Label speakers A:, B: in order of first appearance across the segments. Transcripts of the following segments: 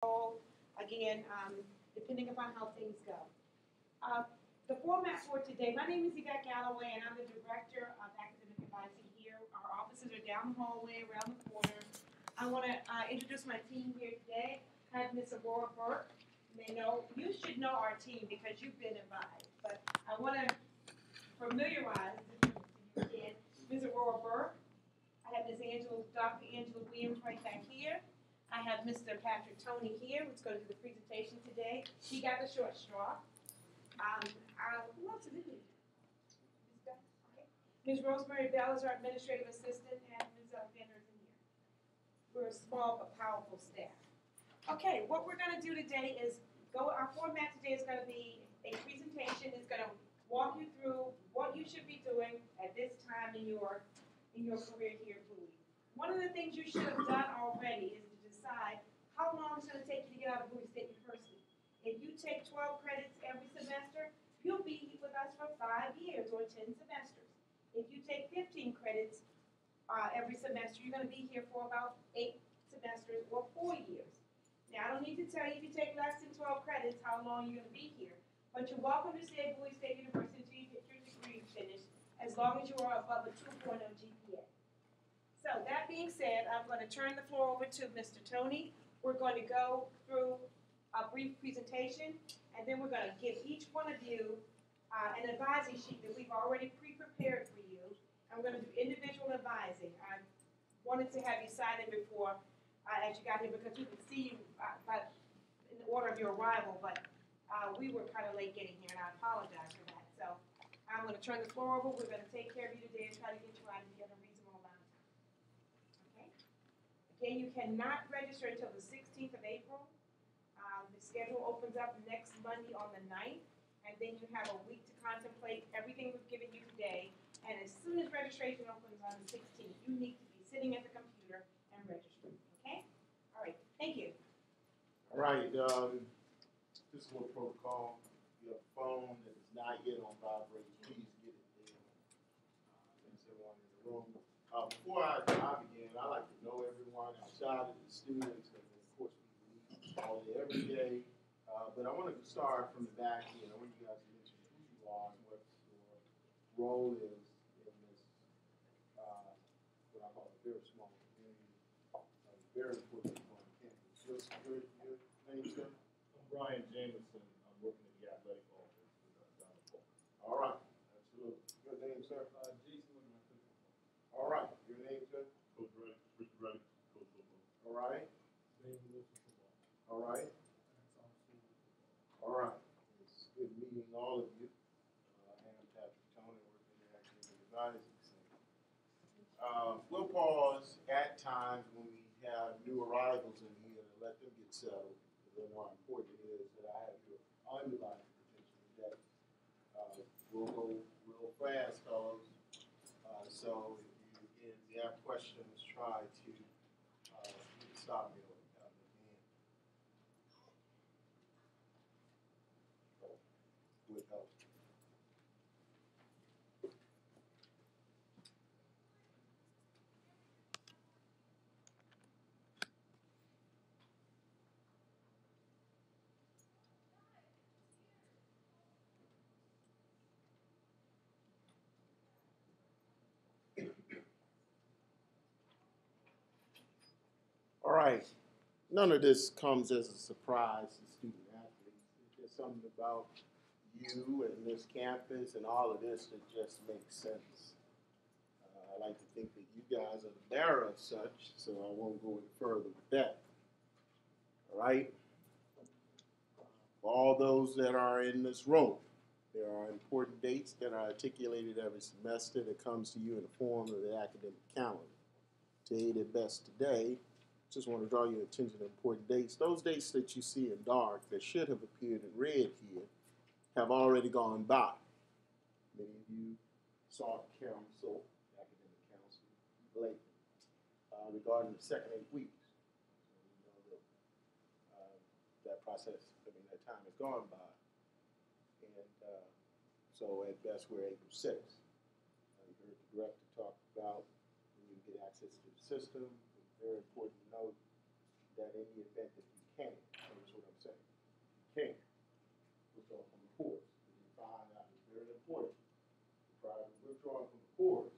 A: again, depending upon how things go. Uh, the format for today, my name is Yvette Galloway, and I'm the Director of Academic Advising here. Our offices are down the hallway, around the corner. I want to introduce my team here today. I have Ms. Aurora Burke. You should know our team because you've been advised, but I want to familiarize Ms. Aurora Burke. I have Dr. Angela Williams right back here. I have Mr. Patrick Tony here, who's going to do the presentation today. He got the short straw. Who else is in here? Okay. Ms. Rosemary Bell is our administrative assistant, and Ms. Vanner is in here. We're a small but powerful staff. Okay, what we're going to do today is our format today is going to be a presentation. It's going to walk you through what you should be doing at this time in your career here at Bowie. One of the things you should have done already is to decide how long it's going to take you to get out of Bowie State University. If you take 12 credits every semester, you'll be with us for 5 years or 10 semesters. If you take 15 credits every semester, you're going to be here for about 8 semesters or 4 years. Now, I don't need to tell you if you take less than 12 credits how long you're going to be here, but you're welcome to stay at Bowie State University until you get your degree finished, as long as you are above a 2.0 GPA. So that being said, I'm going to turn the floor over to Mr. Tony. We're going to go through a brief presentation, and then we're going to give each one of you an advising sheet that we've already pre-prepared for you. And we're going to do individual advising. I wanted to have you sign in before as you got here because we could see you in the order of your arrival, but we were kind of late getting here, and I apologize for that. So I'm going to turn the floor over. We're going to take care of you today and try to get you out of here in a reasonable amount of time. Okay? Again, you cannot register until the 16th of April. The schedule opens up next Monday on the 9th, and then you have a week to contemplate everything we've given you today. And as soon as registration opens on the 16th, you need to be sitting at the computer and registering. Okay? All right. Thank you.
B: All right. This is a little protocol. If you have a phone that is not yet on vibrate, please get it there. Thanks everyone in the room. Before I begin, I like to know everyone outside of the students, and of course we meet all day, every day. But I want to start from the back here. I want you guys to mention who you are and what your role is in this, what I call a very small community, very important on campus. Your name, sir?
C: I'm Brian Jameson. I'm working in the athletic office with Donald Polk.
B: All right, absolutely. Your name, sir?
C: Jason Woodman.
B: All right, your name, sir?
C: Coach Reddick, Richard Reddick, Coach Football.
B: All right.
C: David Wilson Football.
B: All right. All right. It's good meeting all of you. I am Patrick Tony, working in the Academic Advising Center. We'll pause at times when we have new arrivals in here to let them get settled. Because I know how important it is that I have your undivided attention today. We'll go real fast, fellows. So if you have questions, try to stop me. Would help. All right. None of this comes as a surprise to student athletes. It's just something about you and this campus and all of this that just makes sense. I like to think that you guys are the bearer of such, so I won't go any further with that. All right? For all those that are in this room, there are important dates that are articulated every semester that comes to you in the form of the academic calendar. To aid it best today, just want to draw your attention to important dates. Those dates that you see in dark that should have appeared in red here have already gone by. Many of you saw council, academic council, lately regarding the second 8 weeks. So we know that that process, that time has gone by. And so at best we're April 6th. You heard the director talk about when you get access to the system. It's very important to note that in the event that you can't, withdrawing from the course,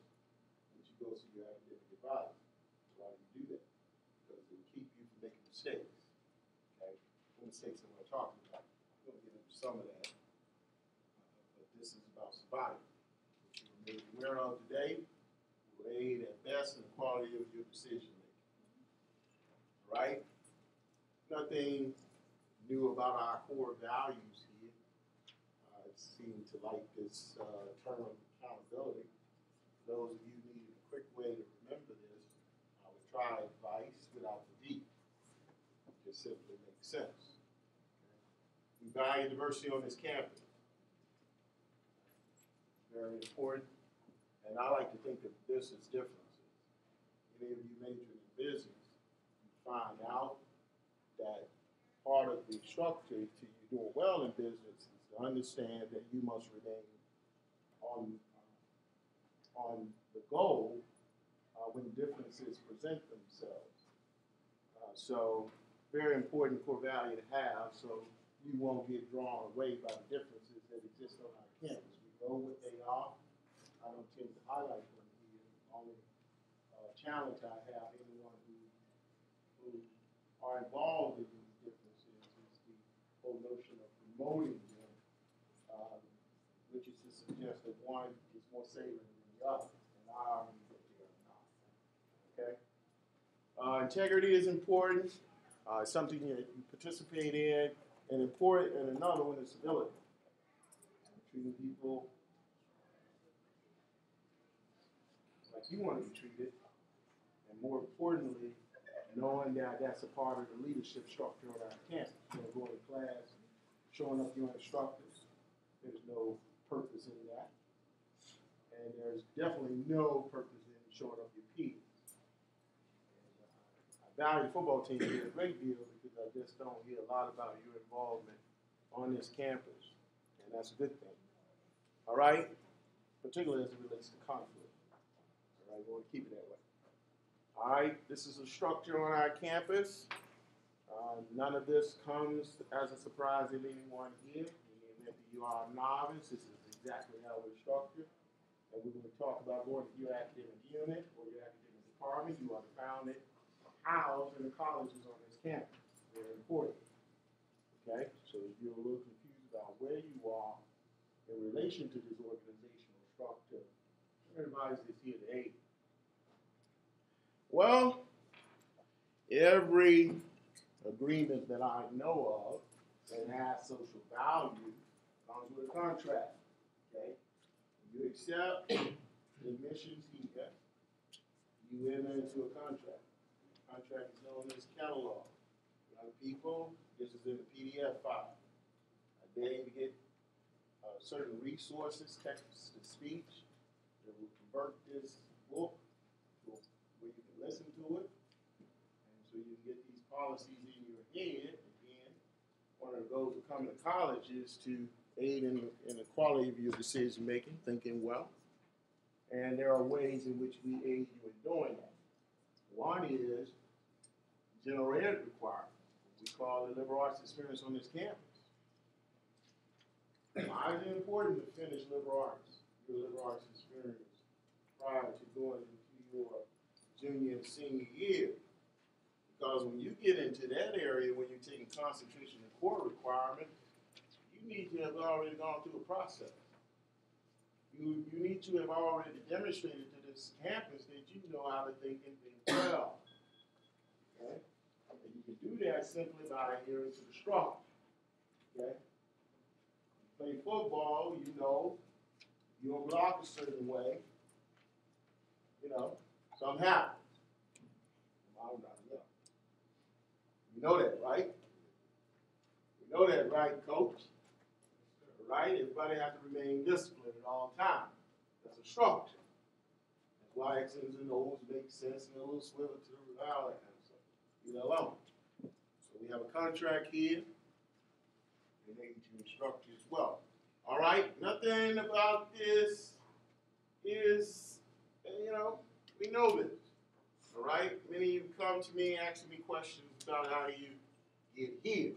B: that you go see your academic advisor. Why do you do that? Because it will keep you from making mistakes. Okay? What mistakes am I talking about? We'll get into some of that. But this is about survival. What you are made aware of today will aid at best in the quality of your decision making. Right? Nothing new about our core values here. I seem to like this term accountability. For those of you who need a quick way to remember this, I would try advice without the D. It just simply makes sense. Okay? We value diversity on this campus. Very important. And I like to think of this as differences. Any of you majoring in business, you find out that part of the structure to you doing well in business is to understand that you must remain on the goal when differences present themselves. So very important core value to have, so you won't get drawn away by the differences that exist on our campus. We know what they are. I don't tend to highlight them here. The only challenge I have anyone who are involved in these differences is the whole notion of promoting them, which is to suggest that one is more salient than the other, and I argue that they are not. Okay? Integrity is important. It's something that you participate in, and important, and another one is civility. Treating people like you want to be treated, and more importantly, knowing that that's a part of the leadership structure on our campus. You know, going to class, showing up your instructors, there's no purpose in that. And there's definitely no purpose in showing up your peers. And, I value football team here a great deal because I just don't hear a lot about your involvement on this campus. And that's a good thing. All right? Particularly as it relates to conflict. All right, we want to keep it that way. All right, this is a structure on our campus. None of this comes as a surprise to anyone here. In the event that you are a novice, this is exactly how we're structured. And we're going to talk about going to your academic unit or your academic department. You are founded, housed in the colleges on this campus. Very important. Okay, so if you're a little confused about where you are in relation to this organizational structure, everybody's just here to aid. Well, every agreement that I know of that has social value comes with a contract. Okay? You accept admissions here, you enter into a contract. The contract is known as catalog. Young people, this is in the PDF file. They get certain resources, text to speech, that will convert this book to where you can listen to it. And so you can get these policies in your head. Again, one of the goals of coming to college is to aid in the quality of your decision making, thinking well. And there are ways in which we aid you in doing that. One is general ed requirement. We call the liberal arts experience on this campus. Why is it important to finish liberal arts, your liberal arts experience, prior to going into your junior and senior year? Because when you get into that area, when you're taking concentration and core requirement, you need to have already gone through a process. You need to have already demonstrated to this campus that you know how to think and think well. Okay? And you can do that simply by adhering to the structure. Okay? Play football, you know, you don't block a certain way, you know, something happens. You know that, right? You know that, right, coach? Right? Everybody has to remain disciplined at all times. That's a structure. That's why X's and O's make sense and a little swivel to the all that kind of stuff. Leave that alone. So we have a contract here. And they need to instruct you as well. All right, nothing about this is, you know, we know this. All right, many of you come to me asking me questions about how do you get here.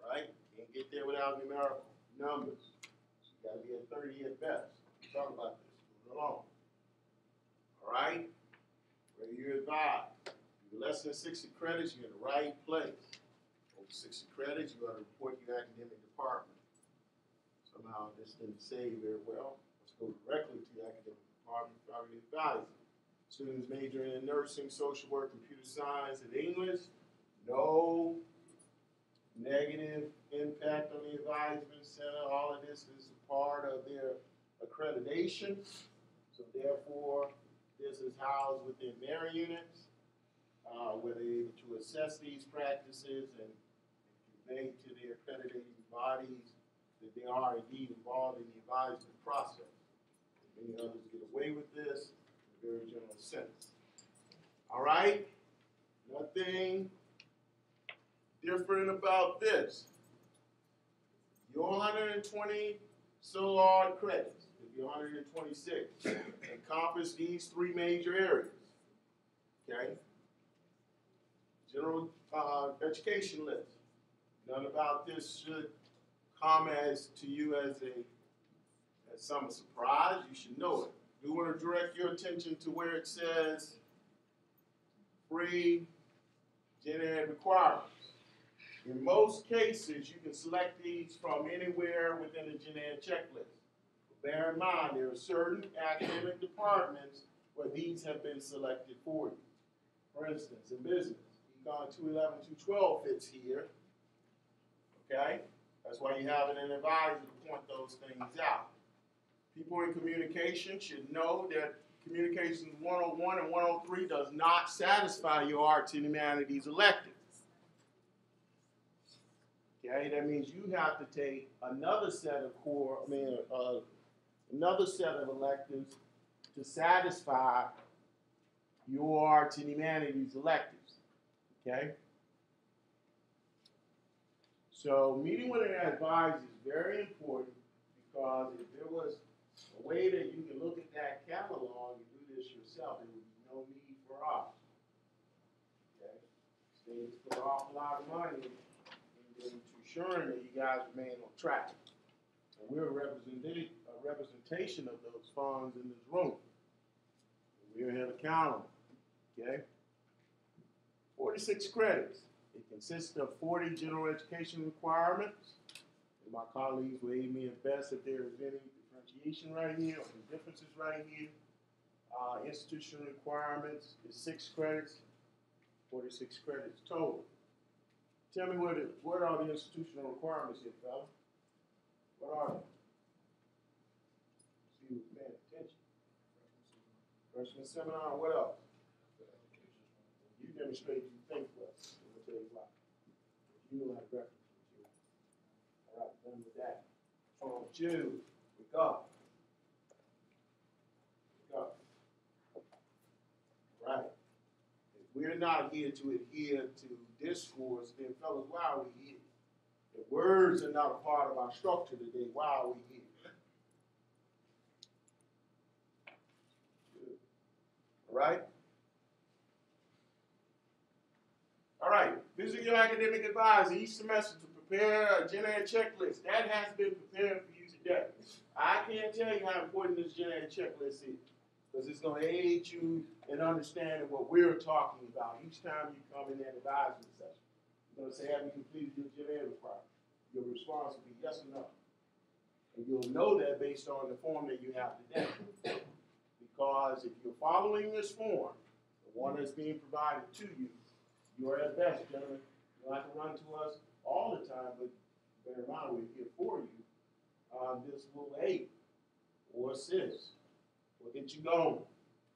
B: All right, can't get there without numerical numbers. So you got to be at 30 at best. We'll talk about that. alone. All right? Where you're advised. If you're less than 60 credits, you're in the right place. Over 60 credits, you got to report your academic department. Somehow this didn't say very well. Let's go directly to the academic department, faculty advisor. Students majoring in nursing, social work, computer science, and English. No negative impact on the advisement center. All of this is a part of their accreditation. So therefore, this is housed within their units, where they're able to assess these practices and convey to their accrediting bodies that they are indeed involved in the advisement process. Many others get away with this in a very general sense. All right? Nothing different about this. Your 120 so odd credits, if you're 126, encompass these three major areas. Okay? General education list. None about this should come as to you as some surprise. You should know it. We want to direct your attention to where it says free gen ed requirements. In most cases, you can select these from anywhere within the gen ed checklist. But bear in mind, there are certain academic departments where these have been selected for you. For instance, in business, Econ 211, 212 fits here. Okay? That's why you have an advisor to point those things out. People in communication should know that Communications 101 and 103 does not satisfy your arts and humanities electives. Okay, that means you have to take another set of another set of electives to satisfy your arts and humanities electives. Okay? So meeting with an advisor is very important, because if there was a way that you can look at that catalog and do this yourself, there would be no need for us. Okay? States put an awful lot of money into ensuring that you guys remain on track. And we're a representation of those funds in this room. We're held accountable. Okay? 46 credits. It consists of 40 general education requirements. And my colleagues will aid me at best if there is any differentiation right here or any differences right here. Institutional requirements is 6 credits, 46 credits total. Tell me what are the institutional requirements here, fella? What are they? See who's paying attention. Freshman seminar, what else? You demonstrate you think well. I'm going to tell you why. You know how to reference material. All right, done with that. On 2, we go. Right. If we're not here to adhere to discourse, then fellas, why are we here? If words are not a part of our structure today, why are we here? Good. All right? All right. Visit your academic advisor each semester to prepare a gen ed checklist. That has been prepared for you today. I can't tell you how important this gen ed checklist is, because it's going to aid you in understanding what we're talking about each time you come in that advisory session. You're going to say, have you completed your gen ed requirement? Your response will be yes or no. And you'll know that based on the form that you have today. Because if you're following this form, the one that's being provided to you, you're at best, gentlemen. You don't have to run to us all the time, but bear in mind, we're here for you. This will aid or assist or get you going,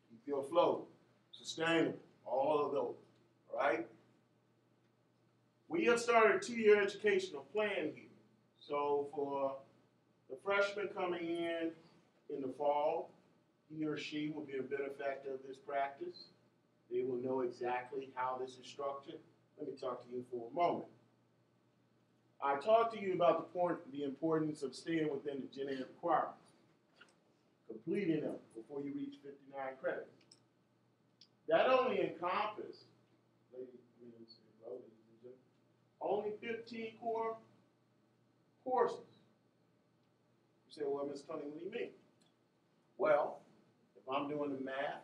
B: keep you afloat, sustainable, all of those, all right? We have started a 2-year educational plan here. So for the freshman coming in the fall, he or she will be a benefactor of this practice. They will know exactly how this is structured. Let me talk to you for a moment. I talked to you about the importance of staying within the gen ed requirements, completing them before you reach 59 credits. That only encompasses, ladies and gentlemen, only 15 core courses. You say, well, Ms. Tony, what do you mean? Well, if I'm doing the math,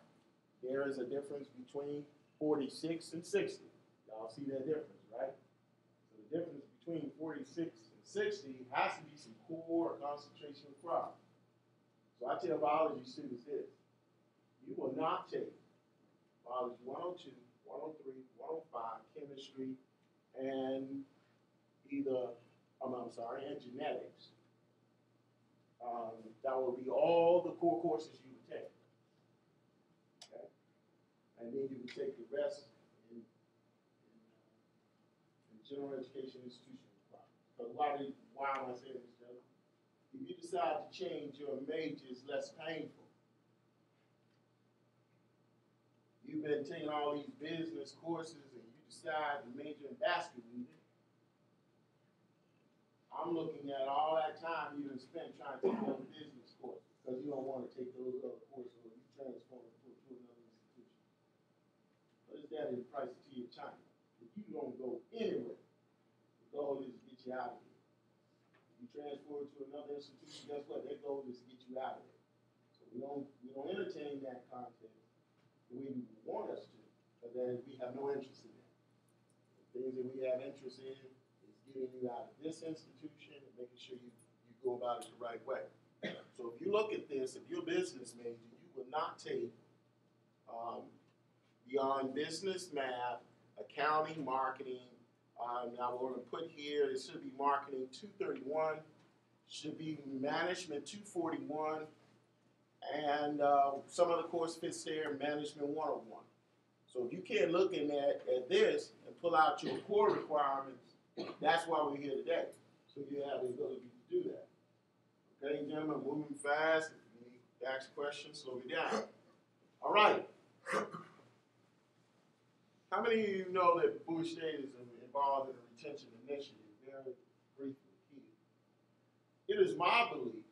B: there is a difference between 46 and 60. Y'all see that difference, right? So the difference between 46 and 60 has to be some core or concentration required. So I tell biology students this: you will not take biology 102, 103, 105, chemistry, and and genetics. That will be all the core courses you would take. Okay? And then you would take the rest in general education institution. But why am I saying this, Joe? If you decide to change your major, it's less painful. You've been taking all these business courses and you decide to major in basket weaving. I'm looking at all that time you done spent trying to take those business courses because you don't want to take those other courses or you transform it to another institution. What is that in the price of tea in China? If you don't go anywhere, the goal is to get you out of here. If you transfer it to another institution, guess what? Their goal is to get you out of there. So we don't entertain that content the way we want us to, but then we have no interest in that. The things that we have interest in is getting you out of this institution and making sure you go about it the right way. So if you look at this, if you're a business major, you will not take beyond business, math, accounting, marketing. Now we're going to put here, it should be marketing 231, should be management 241, and some of the course fits there, management 101. So if you can't look at this and pull out your core requirements, that's why we're here today. So you have the ability to do that. Okay, gentlemen, moving fast. If you need to ask questions, slow me down. All right. How many of you know that Bowie State is involved in a retention initiative? Very briefly here. It is my belief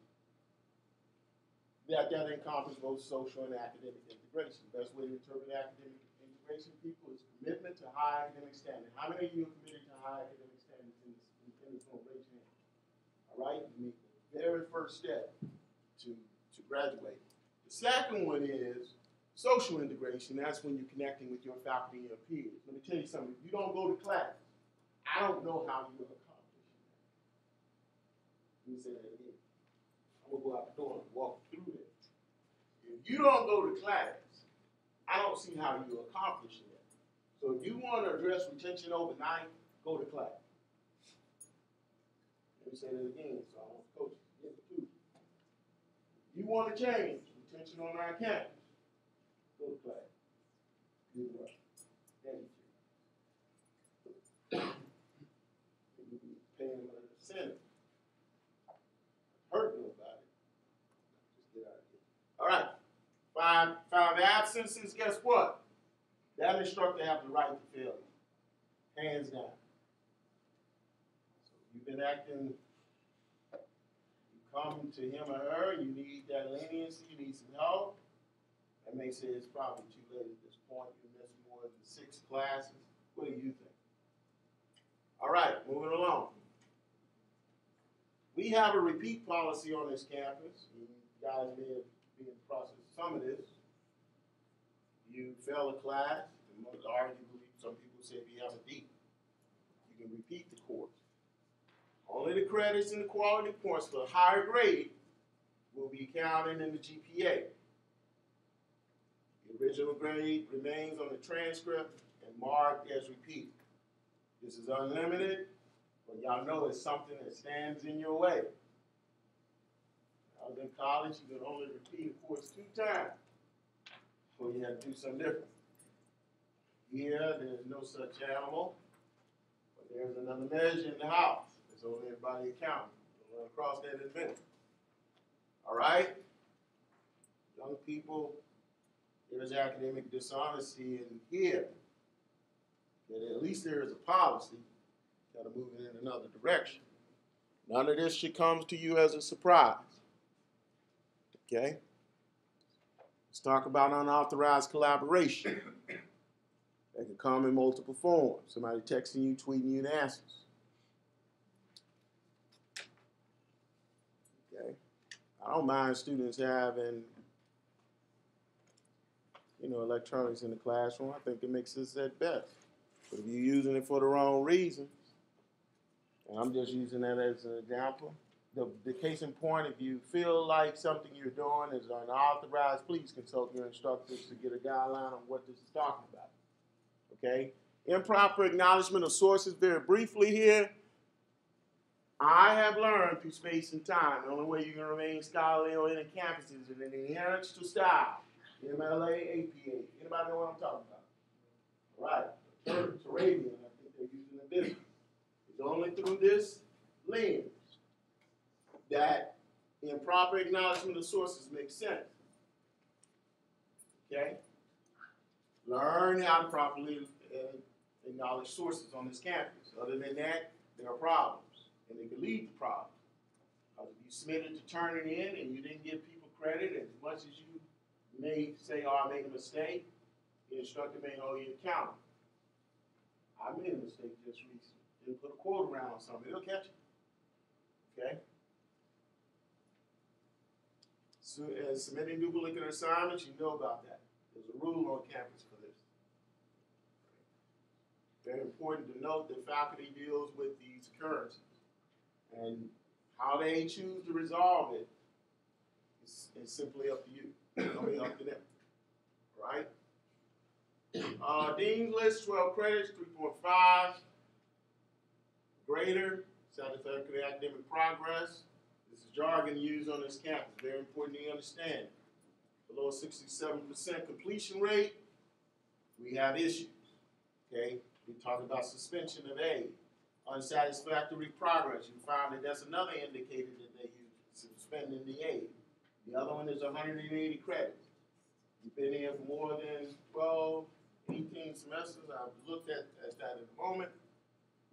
B: that encompasses both social and academic integration. The best way to interpret academic integration, people, is commitment to high academic standards. How many of you are committed to high academic standards in this room? Raise your hand. All right? You make the very first step to graduate. The second one is social integration. That's when you're connecting with your faculty and your peers. Let me tell you something. If you don't go to class, I don't know how you'll accomplish that. Let me say that again. I'm going to go out the door and walk through this. If you don't go to class, I don't see how you accomplish that. So if you want to address retention overnight, go to class. Let me say that again, so I want the coaches to get the truth. If you want to change retention on our campus, go to class. Do the work. Thank you. You be paying them an incentive. Hurt nobody. Just get out of here. All right. Five absences, guess what? That instructor has the right to fail you. Hands down. So you've been acting, you come to him or her, you need that leniency, you need some help. That may say it's probably too late at this point. You missed more than 6 classes. What do you think? All right, moving along. We have a repeat policy on this campus. You guys may have been in the process of some of this. You fail a class, and most arguably, some people say if you have a D, you can repeat the course. Only the credits and the quality points for a higher grade will be counted in the GPA. The original grade remains on the transcript and marked as repeated. This is unlimited, but y'all know it's something that stands in your way. I was in college, you could only repeat a course 2 times. So you had to do something different. Here, there's no such animal, but there's another measure in the house. It's only everybody accounting. We'll run across that in a minute. All right? Young people, there's academic dishonesty in here. And at least there is a policy. Got to move it in another direction. None of this should come to you as a surprise. Okay? Let's talk about unauthorized collaboration. That can come in multiple forms. Somebody texting you, tweeting you the answers. Okay? I don't mind students having electronics in the classroom. I think it makes sense at best. But if you're using it for the wrong reasons, and I'm just using that as an example, the case in point, if you feel like something you're doing is unauthorized, please consult your instructors to get a guideline on what this is talking about. Okay? Improper acknowledgement of sources, very briefly here. I have learned through space and time, the only way you can remain scholarly on any campus is in an adherence to style. MLA, APA. Anybody know what I'm talking about? Right. Arabian, I think they're using the business. It's only through this lens that improper acknowledgement of sources makes sense. Okay? Learn how to properly acknowledge sources on this campus. Other than that, there are problems, and they can lead to problems. If you submitted to turn it in and you didn't give people credit as much as you may say, oh, I made a mistake, the instructor may hold you accountable. I made a mistake just recently. Didn't put a quote around on something. It'll catch you. Okay? So, submitting duplicate assignments, you know about that. There's a rule on campus for this. Very important to note that faculty deals with these occurrences. And how they choose to resolve it is simply up to you. It's only up to them. Right? Dean's List, 12 credits, 3.5. Greater, satisfactory academic progress. This is jargon used on this campus. Very important to understand. Below 67% completion rate, we have issues. Okay? We talked about suspension of aid. Unsatisfactory progress. You find that that's another indicator that they use, suspending the aid. The other one is 180 credits. You've been here for more than 12, 18 semesters. I've looked at that in a moment.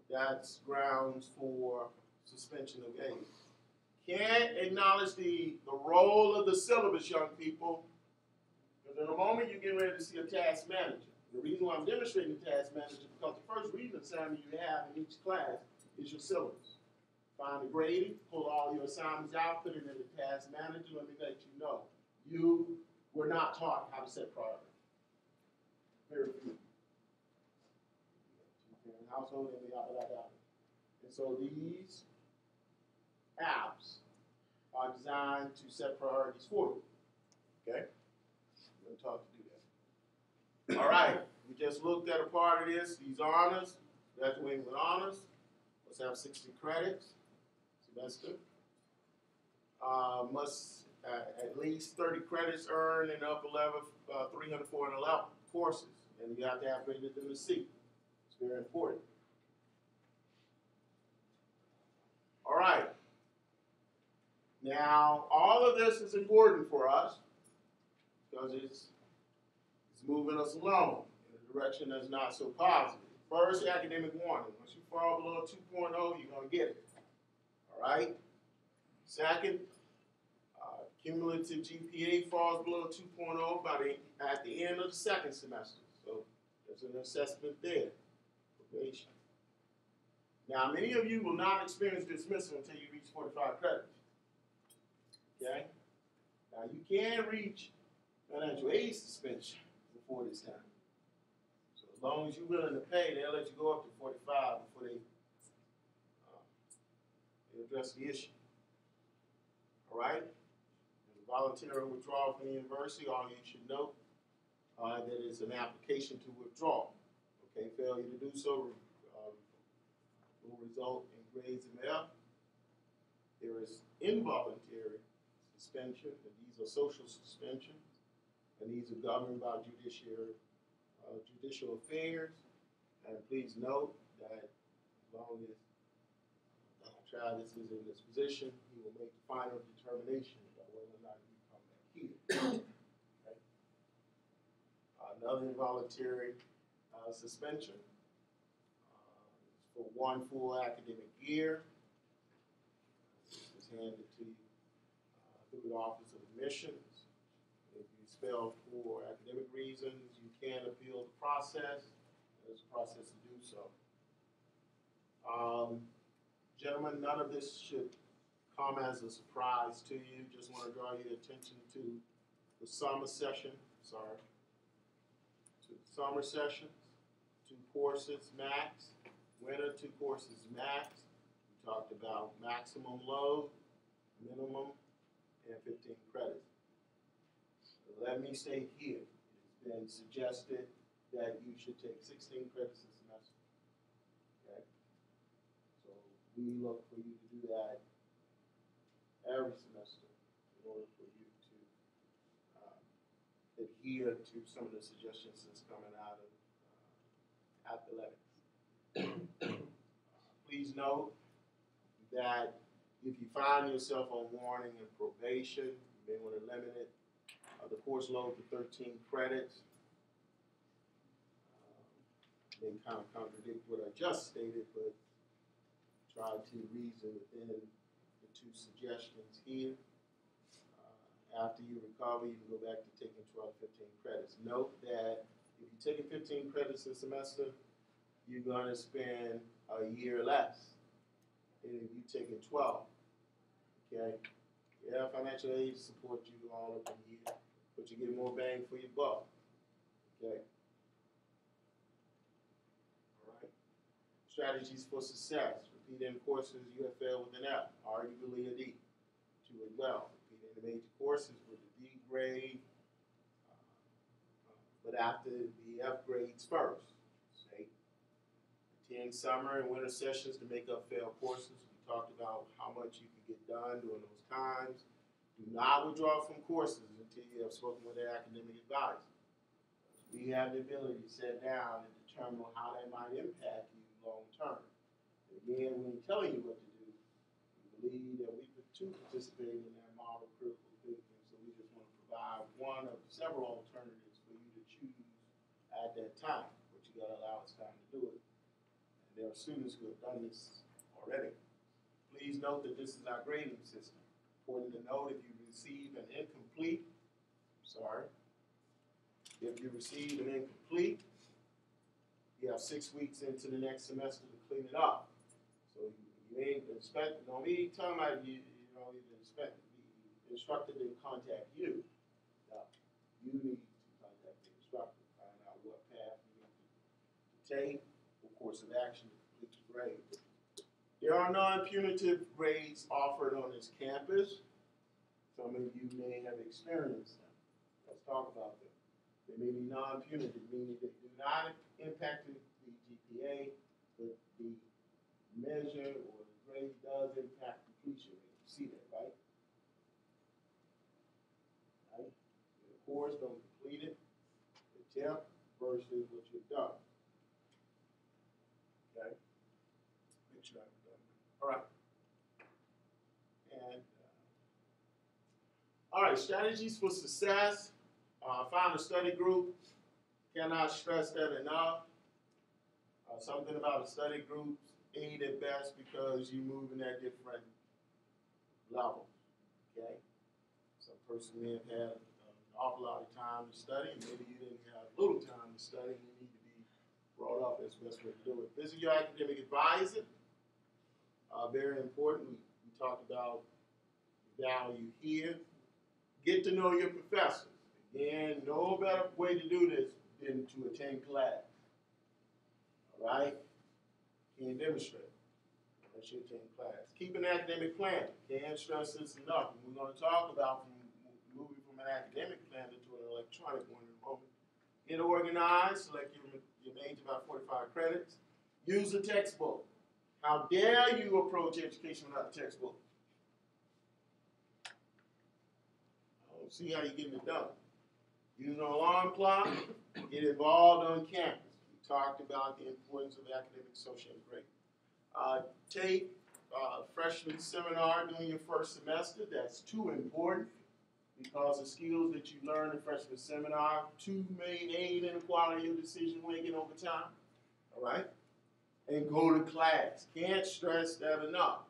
B: That's grounds for suspension of aid. Can't acknowledge the role of the syllabus, young people, because in a moment you're getting ready to see a task manager. The reason why I'm demonstrating the task manager is because the first reading assignment you have in each class is your syllabus. Find the grading, pull all your assignments out, put it in the task manager. Let me let you know, you were not taught how to set priorities. Very few. Two-parent household, and and so these apps are designed to set priorities for you. Okay? I'm going to talk to do that. All right. We just looked at a part of this. These honors, graduating with honors, must have 60 credits semester. Must at least 30 credits earned in the upper level, 304 and 11 courses. And you have to have greater than a C. It's very important. All right. Now, all of this is important for us because it's moving us along in a direction that's not so positive. First, academic warning. Once you fall below 2.0, you're going to get it. All right? Second, cumulative GPA falls below 2.0 at the end of the second semester. So there's an assessment there. Probation. Now, many of you will not experience dismissal until you reach 45 credits. Okay? Now, you can reach financial aid suspension before this time. So as long as you're willing to pay, they'll let you go up to 45 before they address the issue. All right? There's a voluntary withdrawal from the university. All you should know that it's an application to withdraw. Okay? Failure to do so will result in grades of F. There is involuntary suspension, and these are social suspensions, and these are governed by judicial affairs. And please note that as long as Travis is in this position, he will make the final determination about whether or not he come back here. Okay. Another involuntary suspension for one full academic year. This is handed to you through the Office of Admissions. If you expel for academic reasons, you can appeal the process. There's a process to do so. Gentlemen, none of this should come as a surprise to you. Just want to draw your attention to the summer session. Sorry. summer sessions, 2 courses max. Winter, 2 courses max. We talked about maximum load, minimum, and 15 credits. Let me say here, it's been suggested that you should take 16 credits a semester. Okay? So we look for you to do that every semester in order for you to adhere to some of the suggestions that's coming out of athletics. Please note that if you find yourself on warning and probation, you may want to limit it, the course load to 13 credits. May kind of contradict what I just stated, but try to reason within the 2 suggestions here. After you recover, you can go back to taking 12, 15 credits. Note that if you're taking 15 credits a semester, you're going to spend a year less than if you're taking 12. Okay? Yeah, financial aid support you all up in here, but you get more bang for your buck. Okay? All right? Strategies for success. Repeating courses you have failed with an F, arguably a D. 2 as well. Repeating the major courses with a D grade, but after the F grades first. Say, attend summer and winter sessions to make up failed courses. We talked about how much you can get done during those times. Do not withdraw from courses until you have spoken with their academic advisor. We have the ability to sit down and determine how that might impact you long term. Again, when we're telling you what to do, we believe that we too participate in that model critical thinking, so we just want to provide one of several alternatives for you to choose at that time, but you got to allow us time to do it. And there are students who have done this already. Please note that this is our grading system. Important to note, if you receive an incomplete, if you receive an incomplete, you have 6 weeks into the next semester to clean it up. So you ain't expect, don't be talking about you expect the instructor to contact you. No, you need to contact the instructor, find out what path you need to take, what course of action to complete the grade. There are non-punitive grades offered on this campus. Some of you may have experienced them. Let's talk about them. They may be non-punitive, meaning they do not impact the GPA, but the measure or the grade does impact completion rate. You see that, right? Right? The course, don't complete it. The attempt versus what you've done. Okay? Make sure I've done that. All right. And all right, strategies for success. Find a study group. Cannot stress that enough. Something about a study group aid at best because you move in at different levels. Okay? Some person may have had an awful lot of time to study, and maybe you didn't have little time to study. You need to be brought up as best way to do it. Visit your academic advisor. Very important. We talked about value here. Get to know your professors. Again, no better way to do this than to attend class. All right? Can't demonstrate unless you attend class. Keep an academic plan. Can't stress this enough. And we're going to talk about moving from an academic plan to an electronic one in a moment. Get organized. Select your major about 45 credits. Use a textbook. How dare you approach education without a textbook? I don't see how you're getting it done. Use an alarm clock. Get involved on campus. We talked about the importance of academic social grade. Take freshman seminar during your first semester. That's too important because the skills that you learn in freshman seminar may aid in the quality of decision making over time. All right? And go to class. Can't stress that enough.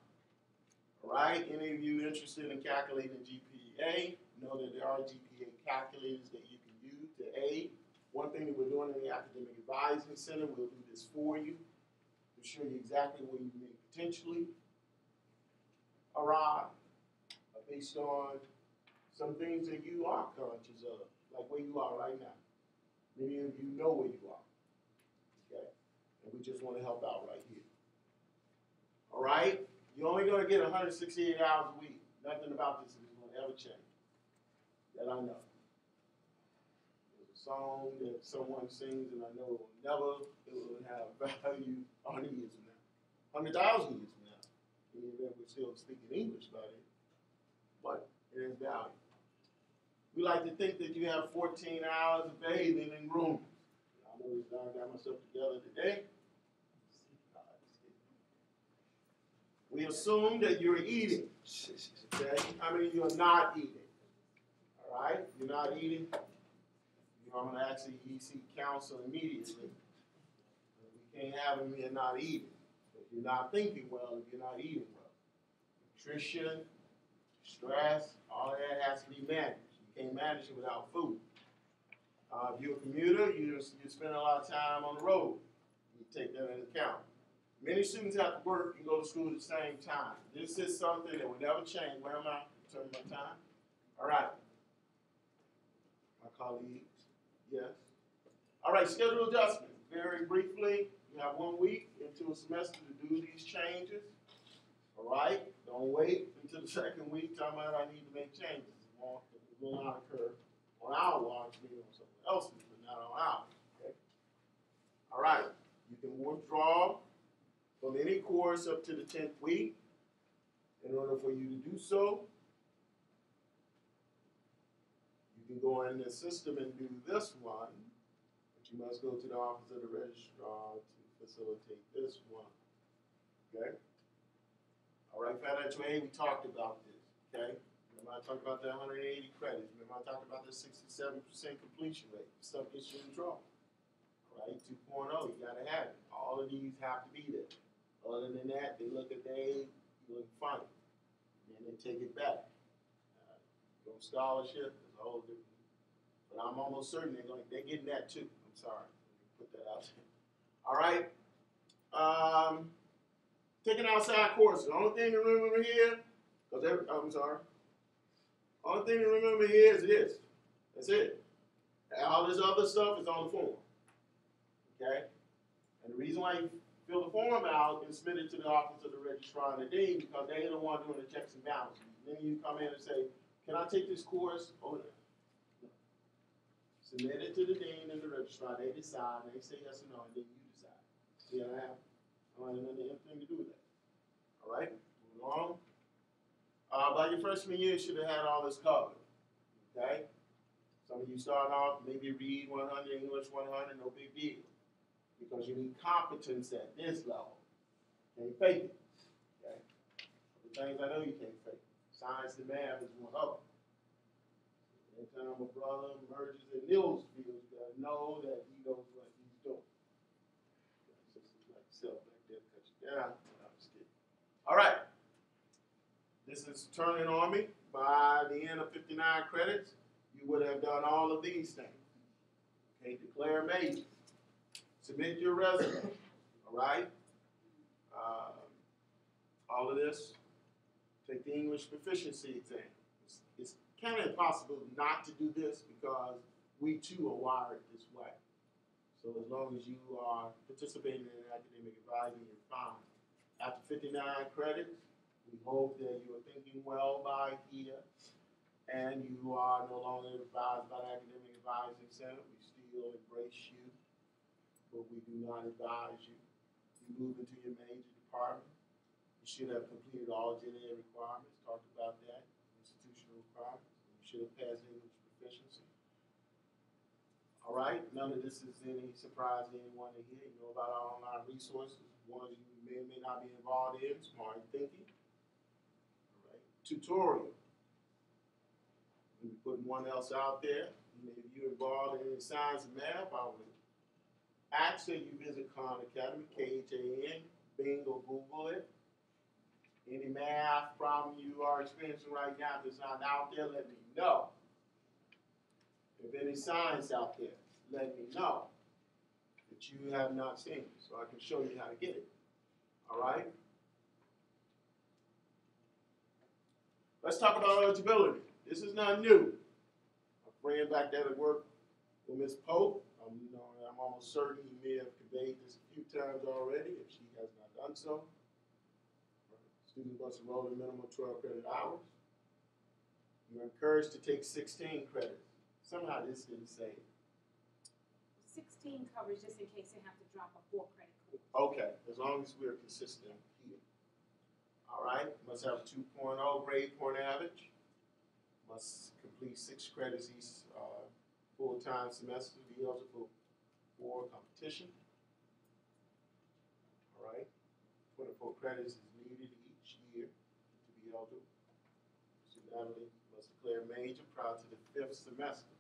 B: All right? Any of you interested in calculating GPA, know that there are GPA calculators that you can use to aid. One thing that we're doing in the Academic Advising Center, we'll do this for you to show you exactly where you may potentially arrive based on some things that you are conscious of, like where you are right now. Many of you know where you are. Okay? And we just want to help out right here. All right? You're only going to get 168 hours a week. Nothing about this is going to ever change. That I know. There's a song that someone sings, and I know it will have value 100 years from now. 100,000 years from now. Even if we're still speaking English by then. But it has value. We like to think that you have 14 hours of bathing and grooming. I know I got myself together today. We assume that you're eating. Okay? How many of you are not eating? All right? You're not eating. I'm going to actually seek counsel immediately. We can't have them here not eating. If you're not thinking well, if you're not eating well. Nutrition, stress, all of that has to be managed. You can't manage it without food. If you're a commuter, you spend a lot of time on the road. You take that into account. Many students have to work and go to school at the same time. This is something that will never change. Where am I? Turning my time? All right. My colleagues. Yes. All right, schedule adjustment. Very briefly, you have 1 week into a semester to do these changes. All right? Don't wait until the second week talking about I need to make changes. It will not occur on our watch, maybe on someone else's, but not on ours. Okay? All right. You can withdraw from any course up to the 10th week. In order for you to do so, you can go in the system and do this one, but you must go to the office of the registrar to facilitate this one. Okay? All right, financial aid, we talked about this. Okay? Remember I talked about that 180 credits. Remember I talked about the 67% completion rate. Stuff gets you in trouble. All right, 2.0, you got to have it. All of these have to be there. Other than that, they look at the aid, you look funny. And they take it back. Go scholarship is a whole different. But I'm almost certain they're getting that too. I'm sorry. Put that out there. All right. Taking outside courses. The only thing to remember here, I'm sorry. Only thing to remember here is this. That's it. All this other stuff is on the form. Okay? And the reason why you fill the form out and submit it to the office of the registrar and the dean, because they're the one doing the checks and balances. Then you come in and say, can I take this course? Oh, no. Submit it to the dean and the registrar. They decide. They say yes or no, and then you decide. See how that happens? I don't have anything to do with that. All right? Moving on. By your freshman year, you should have had all this covered. Okay? Some of you start off, maybe read 100, English 100, no big deal. Because you need competence at this level. Can't fake it. Okay? The things I know you can't fake. Science and math is one of them. Anytime a brother merges in Neil's field, you gotta know that he knows what he's doing. Sisters like yourself back there cut you down. I'm just kidding. All right. This is turning on me. By the end of 59 credits, you would have done all of these things. Okay, declare major. Submit your resume. All right. All of this. Take the English proficiency exam. It's kind of impossible not to do this because we too are wired this way. So as long as you are participating in academic advising, you're fine. After 59 credits, we hope that you are thinking well by here and you are no longer advised by the Academic Advising Center. We still embrace you, but we do not advise you. You move into your major department. You should have completed all GNA requirements, talked about that, institutional requirements. You should have passed English proficiency. All right, none of this is any surprise to anyone to hear. You know about our online resources, ones you may or may not be involved in, smart thinking. All right, tutorial. We'll be putting one else out there. If you're involved in science and math, I would ask that you visit Khan Academy, KHAN, Bing or Google it. Any math problem you are experiencing right now that's not out there, let me know. If any science out there, let me know that you have not seen it, so I can show you how to get it. All right? Let's talk about eligibility. This is not new. My friend back there at work with Ms. Pope, I'm almost certain he may have conveyed this a few times already, if she has not done so. Students must enroll in minimum 12 credit hours. You're encouraged to take 16 credits. Somehow this didn't say.
A: 16 covers just in case they have to drop a 4 credit course.
B: Okay, as long as we're consistent here. All right, must have 2.0 grade point average. Must complete 6 credits each full-time semester to be eligible for competition. All right, 24 credits is needed each year to be eligible. Student must declare major prior to the 5th semester.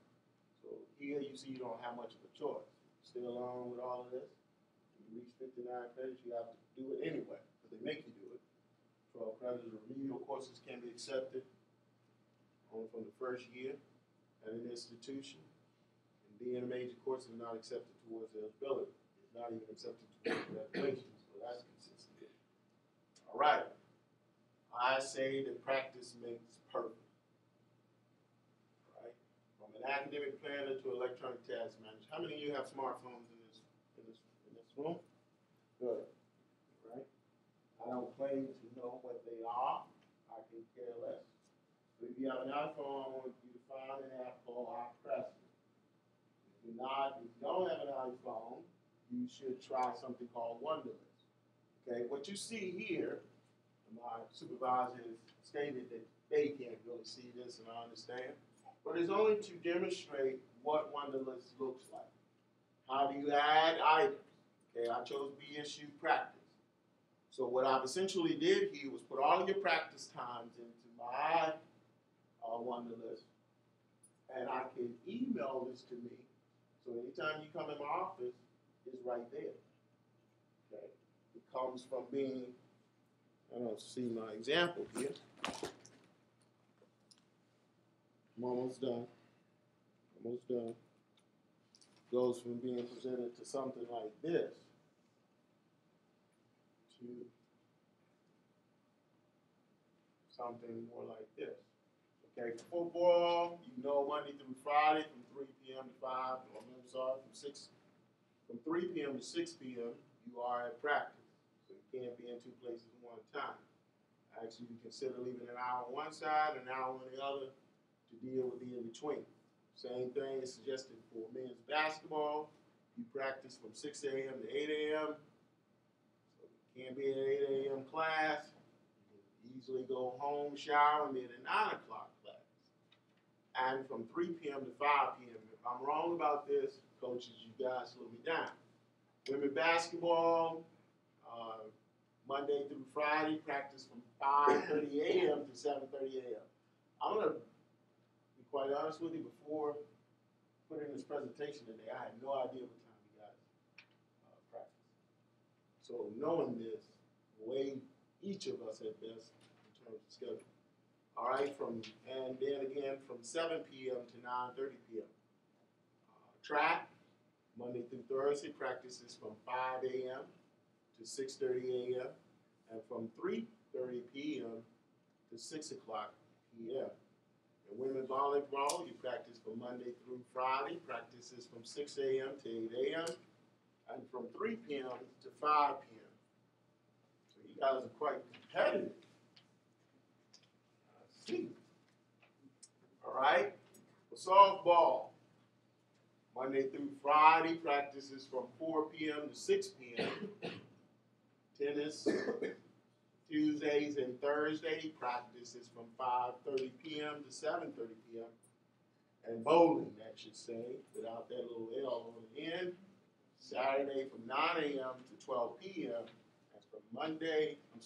B: So here you see you don't have much of a choice. Stay along with all of this. When you reach 59 credits, you have to do it anyway, because they make you do it. 12 credits of remedial courses can be accepted only from the first year at an institution. And being a major course is not accepted towards eligibility. It's not even accepted towards graduation, so that's consistent. All right. I say that practice makes perfect. All right. From an academic planner to electronic task manager. How many of you have smartphones in this room? Good. Right? I don't claim to know what they are. I can care less. But if you have an iPhone, I want you to find an app called iPress. If you don't have an iPhone, you should try something called Wunderlist. Okay, what you see here, my supervisor has stated that they can't really see this, and I understand, but it's only to demonstrate what Wunderlist looks like. How do you add items? Okay, I chose BSU practice. So what I've essentially did here was put all of your practice times into my Wunderlist, and I can email this to me. So anytime you come in my office, it's right there. Okay, it comes from being. I don't see my example here. I'm almost done. Almost done. Goes from being presented to something like this to something more like this. Okay, football, you know, Monday through Friday from 3 p.m. to 5, from 3 p.m. to 6 p.m., you are at practice. So you can't be in 2 places at one time. Actually, you consider leaving an hour on one side and an hour on the other to deal with the in-between. Same thing is suggested for men's basketball. You practice from 6 a.m. to 8 a.m. So you can't be in an 8 a.m. class. You can easily go home, shower, and be in a 9 o'clock class. And from 3 p.m. to 5 p.m. If I'm wrong about this, coaches, you guys slow me down. Women basketball, Monday through Friday, practice from 5:30 a.m. to 7:30 a.m. I'm going to be quite honest with you, before putting this presentation today, I had no idea what time you guys practice. So knowing this, way each of us at best in terms of schedule. All right, and then again from 7 p.m. to 9:30 p.m. Track, Monday through Thursday, practices from 5 a.m. to 6:30 a.m. and from 3:30 p.m. to 6 o'clock p.m. And women's volleyball, you practice from Monday through Friday, practices from 6 a.m. to 8 a.m. and from 3 p.m. to 5 p.m. So you guys are quite competitive. I see. All right. For softball, Monday through Friday, practices from 4 p.m. to 6 p.m. Tennis, Tuesdays and Thursday, practices from 5:30 p.m. to 7:30 p.m. And bowling, that should say, without that little L on the end, Saturday from 9 a.m. to 12 p.m. That's from Monday, and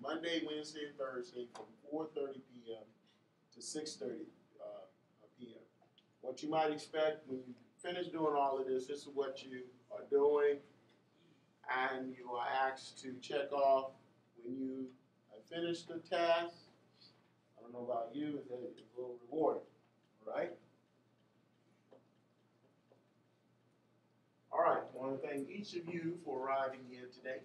B: Monday, Wednesday, and Thursday from 4:30 p.m. to 6:30 p.m. What you might expect when you finish doing all of this, this is what you are doing, and you are asked to check off when you have finished the task. I don't know about you, it's a little rewarding, all right? All right, I want to thank each of you for arriving here today,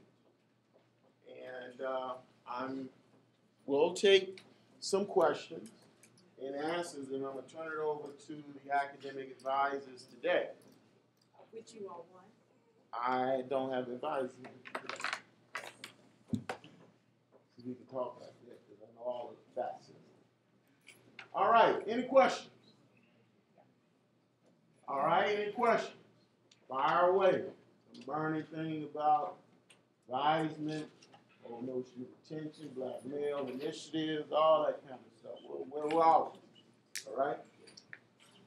B: and we'll take some questions and answers, and I'm going to turn it over to the academic advisors today.
A: which you are one.
B: I don't have advisors. So we can talk like that because I know all the facts. All right, any questions? All right, any questions? Fire away. Some burning thing about advisement, emotional retention, black male initiatives, all that kind of stuff. We're out. All right?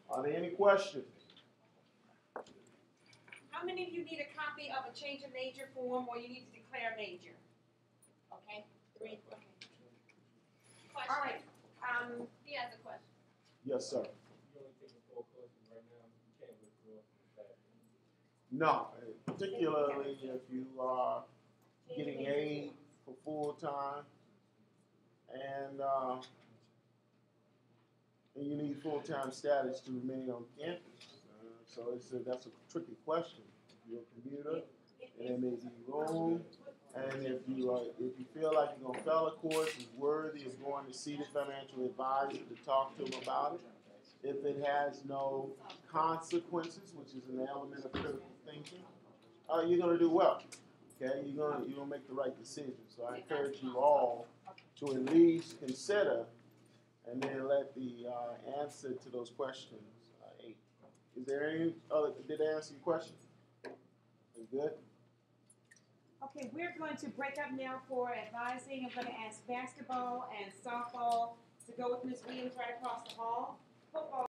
B: Are there any questions?
A: How many of you need a copy of a change of major form or you need to declare major? Okay, 3, okay.
D: Question.
A: All right,
D: He has a question.
B: Yes, sir.
C: You only taking 4 questions right now, you can't withdraw from the fact.
B: No, particularly if you are getting aid for full time and you need full time status to remain on campus. So that's a tricky question. If you're a commuter, and there may be room, and if you feel like you're gonna fail a course, is worthy of going to see the financial advisor to talk to him about it. If it has no consequences, which is an element of critical thinking, you're gonna do well. Okay, you're gonna make the right decision. So I encourage you all to at least consider, and then let the answer to those questions aid. Is there any other? Did I answer your question? You good?
A: okay, we're going to break up now for advising. I'm going to ask basketball and softball to go with Ms. Williams right across the hall. Football